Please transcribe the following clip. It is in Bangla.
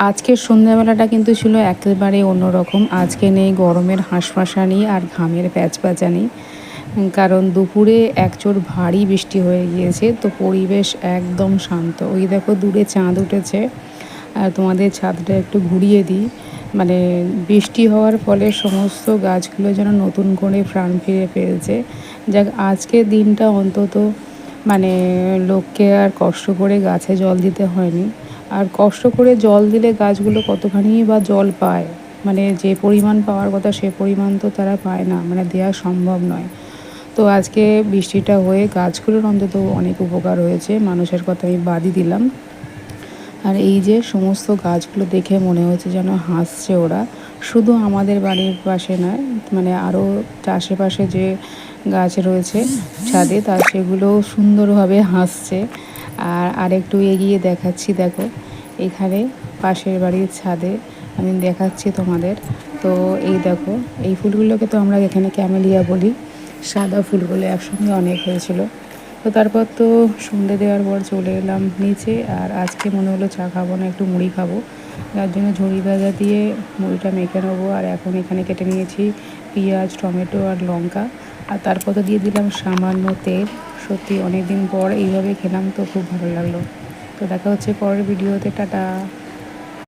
আজকের সন্ধ্যাবেলাটা কিন্তু ছিল একেবারে অন্যরকম। আজকে নেই গরমের হাঁসফাঁসানি আর ঘামের প্যাচপ্যাচানি। কারণ দুপুরে একচোট ভারী বৃষ্টি হয়ে গিয়েছে, তো পরিবেশ একদম শান্ত। ওই দেখো দূরে চাঁদ উঠেছে। আর তোমাদের ছাদটা একটু ঘুরিয়ে দিই। মানে বৃষ্টি হওয়ার ফলে সমস্ত গাছগুলো যেন নতুন করে প্রাণ ফিরে পেয়েছে। যাক, আজকের দিনটা অন্তত মানে লোককে আর কষ্ট করে গাছে জল দিতে হয়নি। আর কষ্ট করে জল দিলে গাছগুলো কতখানি বা জল পায়, মানে যে পরিমাণ পাওয়ার কথা সে পরিমাণ তো তারা পায় না, মানে দেওয়া সম্ভব নয়। তো আজকে বৃষ্টিটা হয়ে গাছগুলোর অন্তত অনেক উপকার হয়েছে, মানুষের কথা আমি বাদই দিলাম। আর এই যে সমস্ত গাছগুলো দেখে মনে হচ্ছে যেন হাসছে ওরা। শুধু আমাদের বাড়ির পাশে নয়, মানে আরও আশেপাশে যে গাছ রয়েছে ছাদে, তার সেগুলো সুন্দরভাবে হাসছে। আর আরেকটু এগিয়ে দেখাচ্ছি, দেখো এখানে পাশের বাড়ির ছাদে আমি দেখাচ্ছি তোমাদের। তো এই দেখো, এই ফুলগুলোকে তো আমরা এখানে ক্যামেলিয়া বলি। সাদা ফুলগুলো একসঙ্গে অনেক হয়েছিল। তো তারপর তো সন্ধে দেওয়ার পর চলে এলাম নিচে। আর আজকে মনে হলো চা খাবো না, একটু মুড়ি খাবো। যার জন্য ঝুড়ি ভাজা দিয়ে মুড়িটা মেখে নেবো। আর এখন এখানে কেটে নিয়েছি পেঁয়াজ, টমেটো আর লঙ্কা। আর তারপর তো দিয়ে দিলাম সামান্য তেল। সত্যি অনেক দিন পর এইভাবে খেলাম, তো খুব ভালো লাগলো। তো দেখা হচ্ছে পরের ভিডিওতে। টাটা।